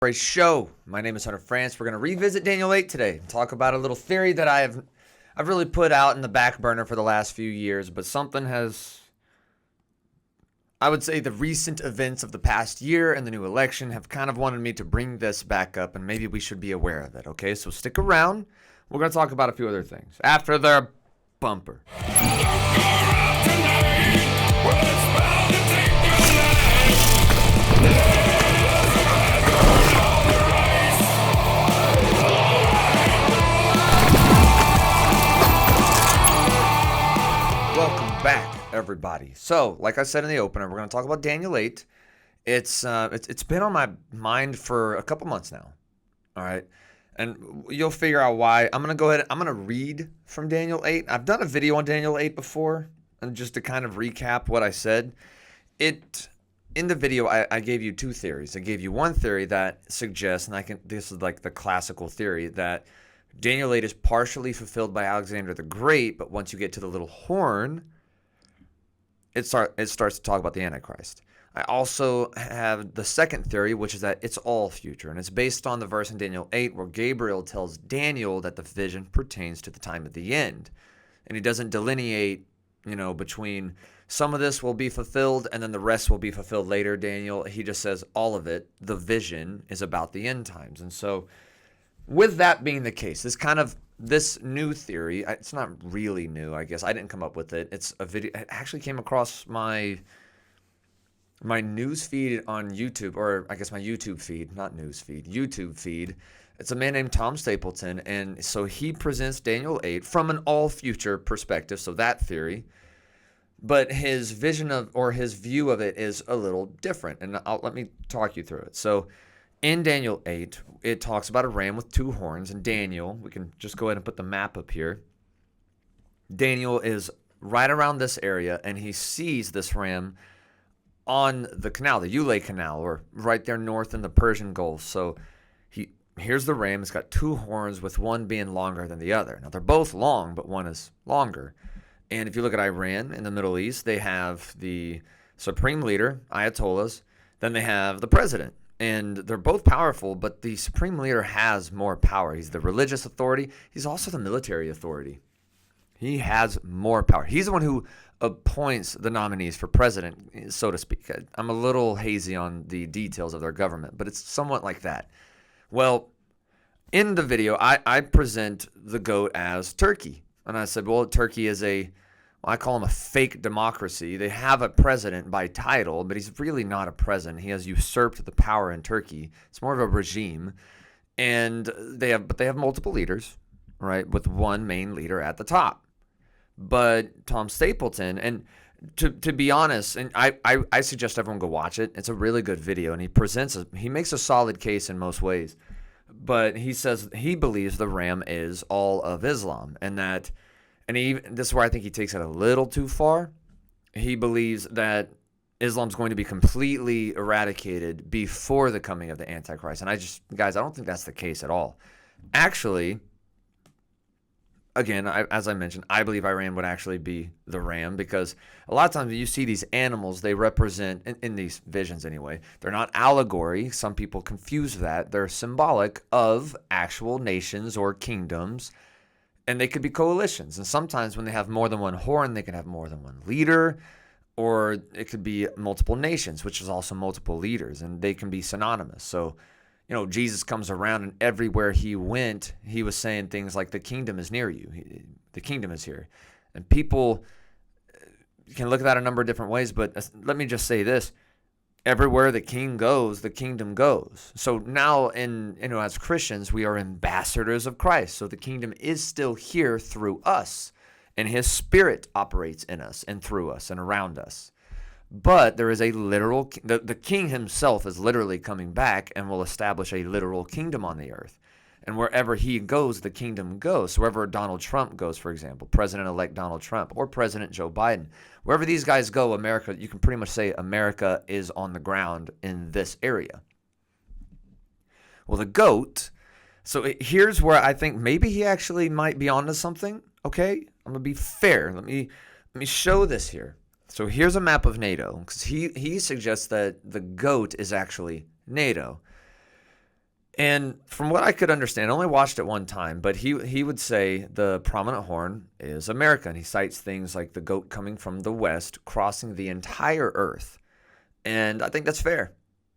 Calibrate show. My name is Hunter France. We're going to revisit Daniel 8 today and talk about a little theory that I've really put out in the back burner for the last few years, but something has, I would say the recent events of the past year and the new election have kind of wanted me to bring this back up, and maybe we should be aware of it, okay? So stick around. We're going to talk about a few other things after the bumper. Welcome back, everybody. So, like I said in the opener, we're going to talk about Daniel 8. It's been on my mind for a couple months now. All right, and you'll figure out why. I'm going to go ahead. I'm going to read from Daniel 8. I've done a video on Daniel 8 before, and just to kind of recap what I said, in the video I gave you two theories. I gave you one theory that suggests, and this is like the classical theory, that Daniel 8 is partially fulfilled by Alexander the Great, but once you get to the little horn, it starts to talk about the Antichrist. I also have the second theory, which is that it's all future, and it's based on the verse in Daniel 8 where Gabriel tells Daniel that the vision pertains to the time of the end. And he doesn't delineate, between some of this will be fulfilled and then the rest will be fulfilled later, Daniel. He just says all of it, the vision, is about the end times. And so with that being the case, this new theory, it's not really new, I guess. I didn't come up with it. It's a video. It actually came across my news feed on YouTube, or I guess my YouTube feed, not news feed, YouTube feed. It's a man named Tom Stapelton, and so he presents Daniel 8 from an all-future perspective, so that theory, but his vision his view of it is a little different, and let me talk you through it. So in Daniel 8, it talks about a ram with two horns, and Daniel, we can just go ahead and put the map up here. Daniel is right around this area, and he sees this ram on the canal, the Ulay Canal, or right there north in the Persian Gulf. So here's the ram. It's got two horns, with one being longer than the other. Now, they're both long, but one is longer. And if you look at Iran in the Middle East, they have the supreme leader, Ayatollahs. Then they have the president. And they're both powerful, but the supreme leader has more power. He's the religious authority. He's also the military authority. He has more power. He's the one who appoints the nominees for president, so to speak. I'm a little hazy on the details of their government, but it's somewhat like that. Well, in the video, I present the goat as Turkey. And I said, well, Turkey is I call him a fake democracy. They have a president by title, but he's really not a president. He has usurped the power in Turkey. It's more of a regime. And they have multiple leaders, right, with one main leader at the top. But Tom Stapleton, and to be honest, and I suggest everyone go watch it. It's a really good video, and he makes a solid case in most ways. But he says he believes the ram is all of Islam, and this is where I think he takes it a little too far. He believes that Islam's going to be completely eradicated before the coming of the Antichrist. And I don't think that's the case at all. Actually, again, as I mentioned, I believe Iran would actually be the ram, because a lot of times when you see these animals, they represent, in these visions anyway, they're not allegory. Some people confuse that. They're symbolic of actual nations or kingdoms, and they could be coalitions. And sometimes when they have more than one horn, they can have more than one leader, or it could be multiple nations, which is also multiple leaders, and they can be synonymous. So Jesus comes around, and everywhere he went, he was saying things like, the kingdom is near you. The kingdom is here. And people can look at that a number of different ways, but let me just say this. Everywhere the king goes, the kingdom goes. So now, as Christians, we are ambassadors of Christ. So the kingdom is still here through us, and his spirit operates in us and through us and around us. But there is a literal, the king himself is literally coming back and will establish a literal kingdom on the earth. And wherever he goes, the kingdom goes. So wherever Donald Trump goes, for example, President-elect Donald Trump or President Joe Biden, wherever these guys go, America, you can pretty much say America is on the ground in this area. Well, the goat, so here's where I think maybe he actually might be onto something, okay? I'm going to be fair. Let me show this here. So here's a map of NATO, because he suggests that the goat is actually NATO. And from what I could understand, I only watched it one time, but he would say the prominent horn is America. And he cites things like the goat coming from the west, crossing the entire earth. And I think that's fair.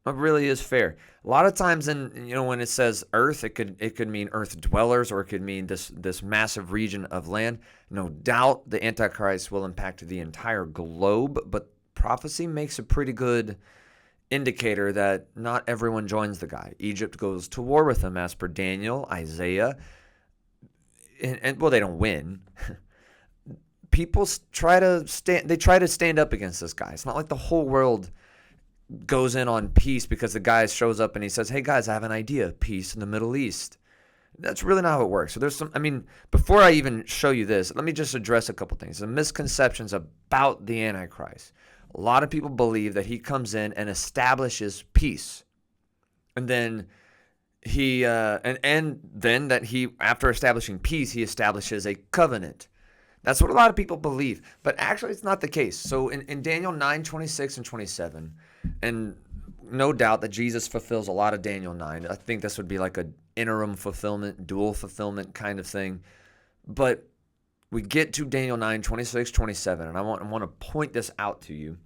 It really is fair. A lot of times when it says earth, it could mean earth dwellers, or it could mean this massive region of land. No doubt the Antichrist will impact the entire globe, but prophecy makes a pretty good indicator that not everyone joins the guy. Egypt goes to war with him as per Daniel, Isaiah, and well, they don't win. People try to stand up against this guy. It's not like the whole world goes in on peace because the guy shows up and he says, "Hey guys, I have an idea, peace in the Middle East." That's really not how it works. So before I even show you this, let me just address a couple things. The misconceptions about the Antichrist. A lot of people believe that he comes in and establishes peace. And then after establishing peace, he establishes a covenant. That's what a lot of people believe. But actually, it's not the case. So in Daniel 9, 26 and 27, and no doubt that Jesus fulfills a lot of Daniel 9. I think this would be like an interim fulfillment, dual fulfillment kind of thing. But we get to Daniel 9, 26, 27, and I want to point this out to you.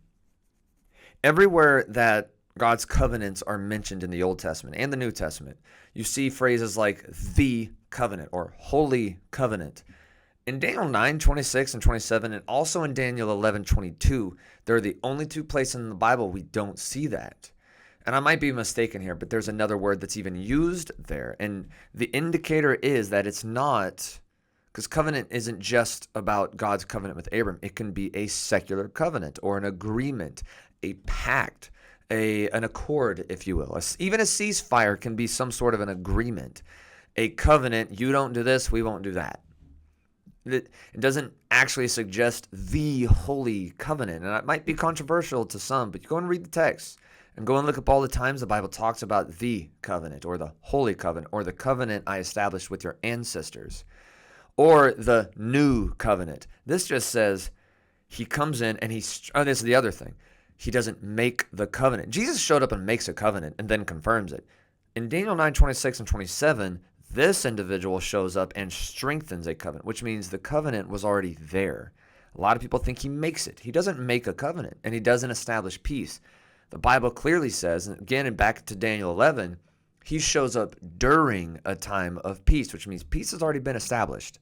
Everywhere that God's covenants are mentioned in the Old Testament and the New Testament, you see phrases like the covenant or holy covenant. In Daniel 9, 26 and 27, and also in Daniel 11, 22, they're the only two places in the Bible we don't see that. And I might be mistaken here, but there's another word that's even used there. And the indicator is that it's not, because covenant isn't just about God's covenant with Abram. It can be a secular covenant or an agreement, a pact, an accord, if you will. Even a ceasefire can be some sort of an agreement. A covenant, you don't do this, we won't do that. It doesn't actually suggest the holy covenant. And it might be controversial to some, but you go and read the text and go and look up all the times the Bible talks about the covenant or the holy covenant or the covenant I established with your ancestors or the new covenant. This just says he comes in and this is the other thing. He doesn't make the covenant. Jesus showed up and makes a covenant and then confirms it. In Daniel 9, 26 and 27, this individual shows up and strengthens a covenant, which means the covenant was already there. A lot of people think he makes it. He doesn't make a covenant, and he doesn't establish peace. The Bible clearly says, and again, and back to Daniel 11, he shows up during a time of peace, which means peace has already been established.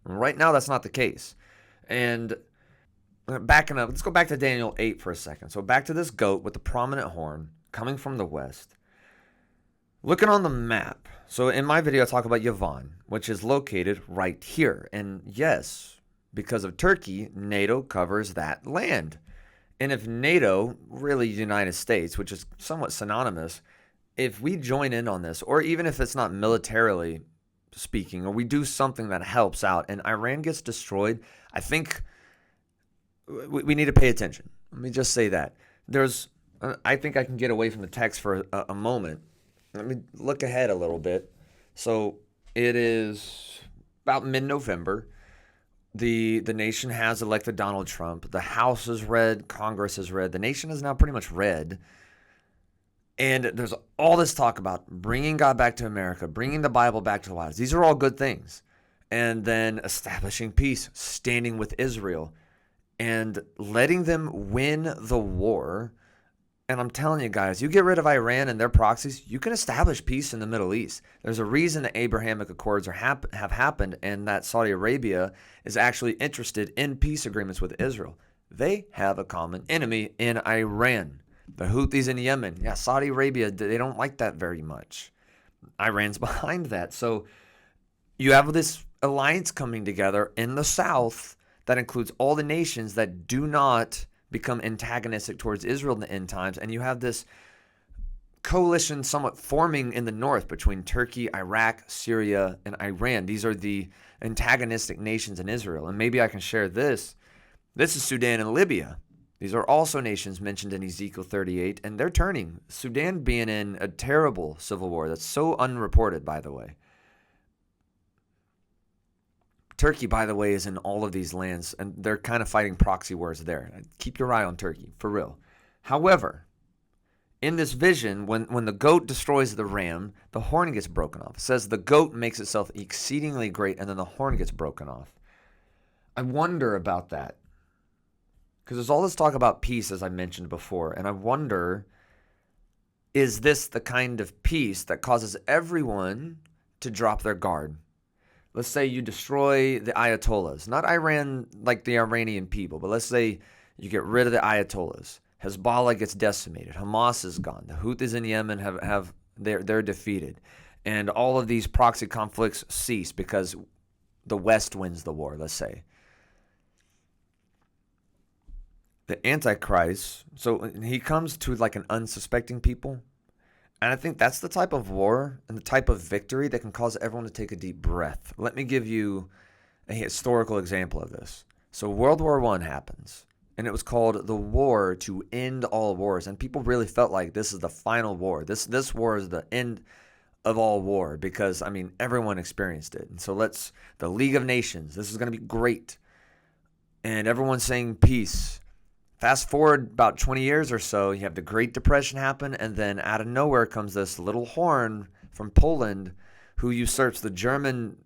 Right now, that's not the case. And backing up, let's go back to Daniel 8 for a second. So back to this goat with the prominent horn coming from the west. Looking on the map, so in my video I talk about Yavon, which is located right here. And yes, because of Turkey, NATO covers that land. And if NATO, really United States, which is somewhat synonymous, if we join in on this, or even if it's not militarily speaking, or we do something that helps out and Iran gets destroyed, I think we need to pay attention. Let me just say that. I think I can get away from the text for a moment. Let me look ahead a little bit. So it is about mid-November. The nation has elected Donald Trump. The House is red. Congress is red. The nation is now pretty much red. And there's all this talk about bringing God back to America, bringing the Bible back to lives. These are all good things. And then establishing peace, standing with Israel, and letting them win the war. And I'm telling you guys, you get rid of Iran and their proxies, you can establish peace in the Middle East. There's a reason the Abrahamic Accords have happened and that Saudi Arabia is actually interested in peace agreements with Israel. They have a common enemy in Iran. The Houthis in Yemen. Yeah, Saudi Arabia, they don't like that very much. Iran's behind that. So you have this alliance coming together in the south that includes all the nations that do not become antagonistic towards Israel in the end times, and you have this coalition somewhat forming in the north between Turkey, Iraq, Syria, and Iran. These are the antagonistic nations in Israel, and maybe I can share this. This is Sudan and Libya. These are also nations mentioned in Ezekiel 38, and they're turning. Sudan being in a terrible civil war that's so unreported, by the way. Turkey, by the way, is in all of these lands, and they're kind of fighting proxy wars there. Keep your eye on Turkey, for real. However, In this vision, when the goat destroys the ram, the horn gets broken off. It says the goat makes itself exceedingly great, and then the horn gets broken off. I wonder about that. Because there's all this talk about peace, as I mentioned before, and I wonder, is this the kind of peace that causes everyone to drop their guard? Let's say you destroy the Ayatollahs, not Iran like the Iranian people, but let's say you get rid of the Ayatollahs. Hezbollah gets decimated. Hamas is gone. The Houthis in Yemen they're defeated, and all of these proxy conflicts cease because the West wins the war. Let's say the Antichrist. So he comes to like an unsuspecting people, and I think that's the type of war and the type of victory that can cause everyone to take a deep breath. Let me give you a historical example of this. So World War I happens. And it was called the war to end all wars. And people really felt like this is the final war. This war is the end of all war because, I mean, everyone experienced it. And so the League of Nations, this is going to be great. And everyone's saying peace. Fast forward about 20 years or so, you have the Great Depression happen. And then out of nowhere comes this little horn from Poland who usurps the German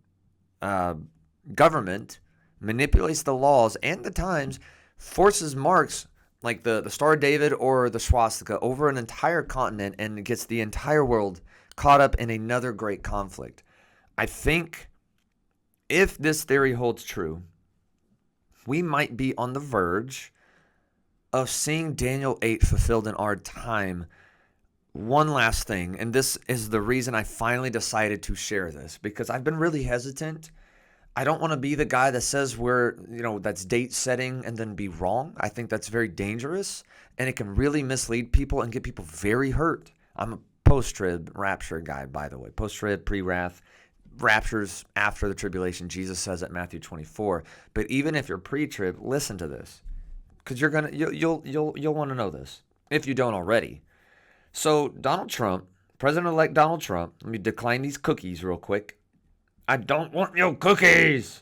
government, manipulates the laws and the times, forces marks like the Star of David or the swastika over an entire continent and gets the entire world caught up in another great conflict. I think if this theory holds true, we might be on the verge of seeing Daniel 8 fulfilled in our time. One last thing, and this is the reason I finally decided to share this, because I've been really hesitant. I don't want to be the guy that says that's date setting and then be wrong. I think that's very dangerous, and it can really mislead people and get people very hurt. I'm a post-trib rapture guy, by the way. Post-trib, pre-wrath, raptures after the tribulation. Jesus says at Matthew 24. But even if you're pre-trib, listen to this, because you'll want to know this if you don't already. So Donald Trump, President-elect Donald Trump. Let me decline these cookies real quick. I don't want your cookies.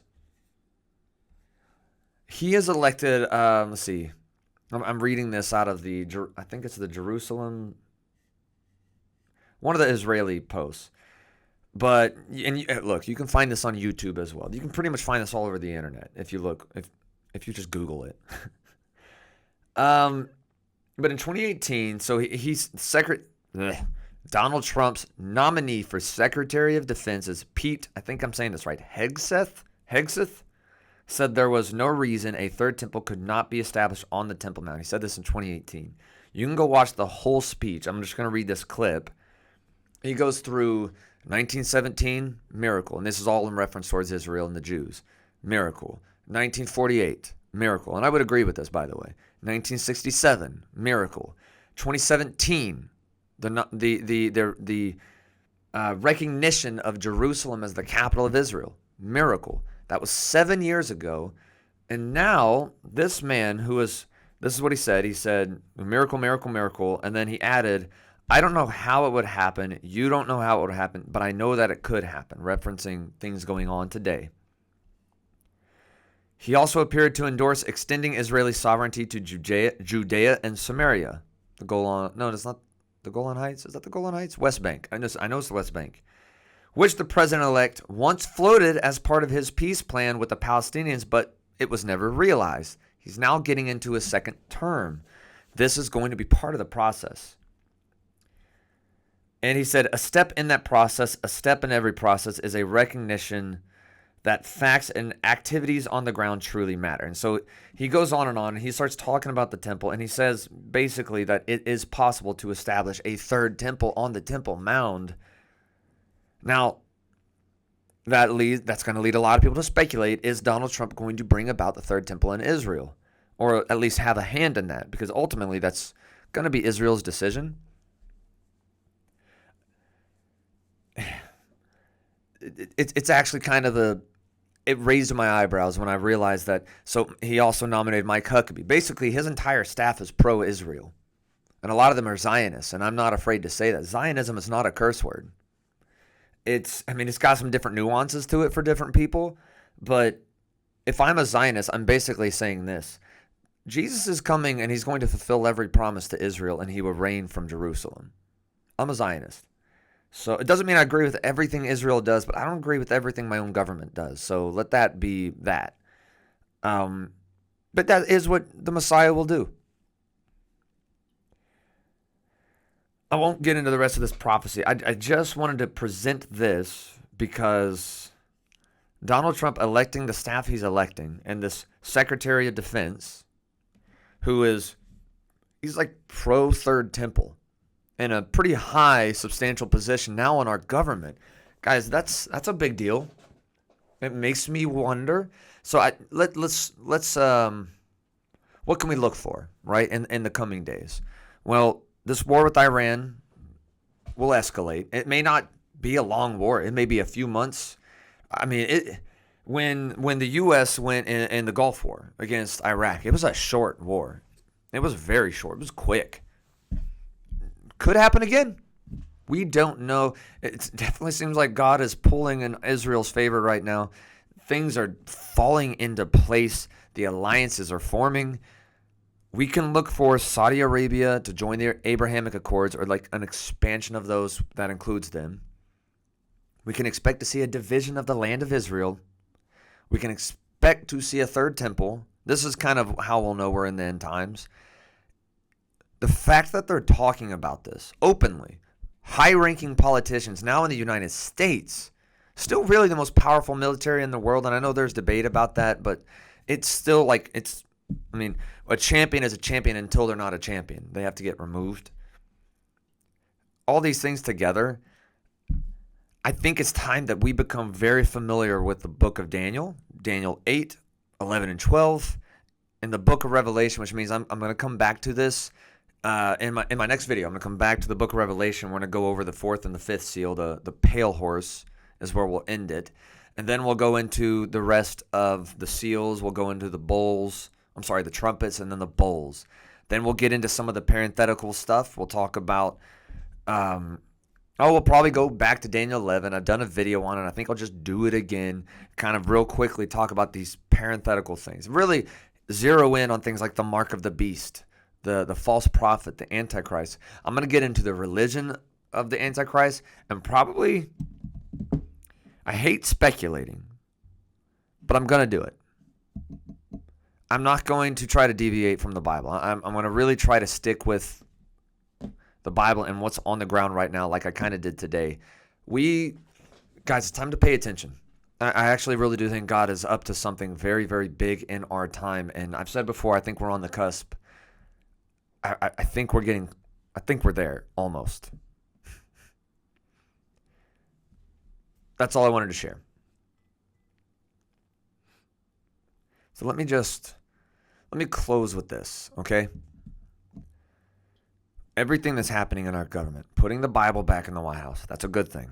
He is elected, let's see. I'm reading this out of I think it's the Jerusalem, one of the Israeli posts. But, look, you can find this on YouTube as well. You can pretty much find this all over the internet if you look, if you just Google it. But in 2018, so he's Donald Trump's nominee for Secretary of Defense is Pete, I think I'm saying this right, Hegseth, said there was no reason a third temple could not be established on the Temple Mount. He said this in 2018. You can go watch the whole speech. I'm just going to read this clip. He goes through 1917, miracle, and this is all in reference towards Israel and the Jews. Miracle. 1948, miracle, and I would agree with this, by the way. 1967, miracle. 2017, the recognition of Jerusalem as the capital of Israel, miracle. That was 7 years ago, and now this man this is what he said. He said, miracle, miracle, miracle, and then he added, I don't know how it would happen. You don't know how it would happen, but I know that it could happen, referencing things going on today. He also appeared to endorse extending Israeli sovereignty to Judea and Samaria. The Golan, no, it's not the Golan Heights. Is that the Golan Heights? West Bank. I know it's the West Bank, which the president-elect once floated as part of his peace plan with the Palestinians, but it was never realized. He's now getting into his second term. This is going to be part of the process. And he said, a step in that process, a step in every process, is a recognition that facts and activities on the ground truly matter. And so he goes on, and he starts talking about the temple, and he says basically that it is possible to establish a third temple on the Temple Mount. Now, that's going to lead a lot of people to speculate, is Donald Trump going to bring about the third temple in Israel? Or at least have a hand in that? Because ultimately that's going to be Israel's decision. It's actually kind of it raised my eyebrows when I realized that. So he also nominated Mike Huckabee. Basically, his entire staff is pro-Israel. And a lot of them are Zionists, and I'm not afraid to say that. Zionism is not a curse word. It's got some different nuances to it for different people, but if I'm a Zionist, I'm basically saying this. Jesus is coming and he's going to fulfill every promise to Israel and he will reign from Jerusalem. I'm a Zionist. So it doesn't mean I agree with everything Israel does, but I don't agree with everything my own government does. So let that be that. But that is what the Messiah will do. I won't get into the rest of this prophecy. I just wanted to present this because Donald Trump electing the staff he's electing and this Secretary of Defense, he's like pro Third Temple in a pretty high, substantial position now in our government. Guys, that's a big deal. It makes me wonder. So let's what can we look for, right, in the coming days? Well, this war with Iran will escalate. It may not be a long war. It may be a few months. I mean, when the U.S. went in the Gulf War against Iraq, it was a short war. It was very short. It was quick. Could happen again. We don't know. It definitely seems like God is pulling in Israel's favor right now. Things are falling into place. The alliances are forming. We can look for Saudi Arabia to join the Abrahamic Accords or like an expansion of those that includes them. We can expect to see a division of the land of Israel. We can expect to see a third temple. This is kind of how we'll know we're in the end times. The fact that they're talking about this openly, high-ranking politicians now in the United States, still really the most powerful military in the world, and I know there's debate about that, but it's still like a champion is a champion until they're not a champion. They have to get removed. All these things together, I think it's time that we become very familiar with the book of Daniel, Daniel 8, 11, and 12, and the book of Revelation, which means I'm going to come back to this in my next video. I'm going to come back to the book of Revelation. We're going to go over the fourth and the fifth seal. The pale horse is where we'll end it. And then we'll go into the rest of the seals. We'll go into the the trumpets, and then the bowls. Then we'll get into some of the parenthetical stuff. We'll talk about, we'll probably go back to Daniel 11. I've done a video on it. I think I'll just do it again, kind of real quickly talk about these parenthetical things. Really zero in on things like the mark of the beast, the false prophet, the Antichrist. I'm going to get into the religion of the Antichrist, and probably, I hate speculating, but I'm going to do it. I'm not going to try to deviate from the Bible. I'm going to really try to stick with the Bible and what's on the ground right now, like I kind of did today. Guys, it's time to pay attention. I actually really do think God is up to something very, very big in our time. And I've said before, I think we're on the cusp. I think we're there almost. That's all I wanted to share. So let me close with this, okay? Everything that's happening in our government, putting the Bible back in the White House, that's a good thing.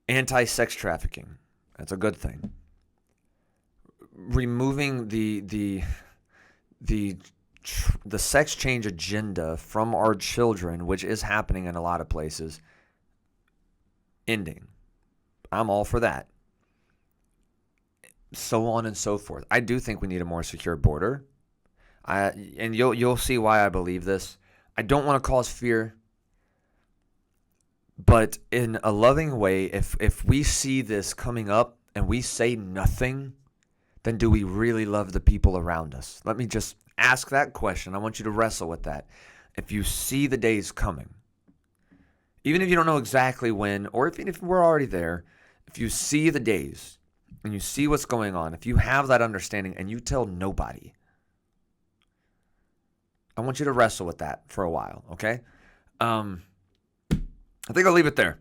Anti-sex trafficking, that's a good thing. Removing the sex change agenda from our children, which is happening in a lot of places, ending. I'm all for that. So on and so forth. I do think we need a more secure border. And you'll see why I believe this. I don't want to cause fear, but in a loving way, if we see this coming up and we say nothing, then do we really love the people around us? Let me just ask that question. I want you to wrestle with that. If you see the days coming, even if you don't know exactly when, or even if we're already there, if you see the days and you see what's going on, if you have that understanding and you tell nobody, I want you to wrestle with that for a while, okay? I think I'll leave it there.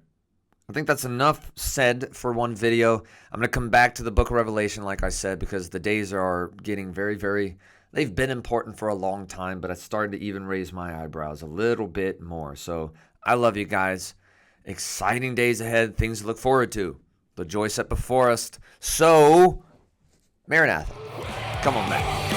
I think that's enough said for one video. I'm going to come back to the book of Revelation, like I said, because the days are getting very, very, they've been important for a long time, but it's starting to even raise my eyebrows a little bit more. So I love you guys. Exciting days ahead, things to look forward to. The joy set before us. So, Maranatha, come on back.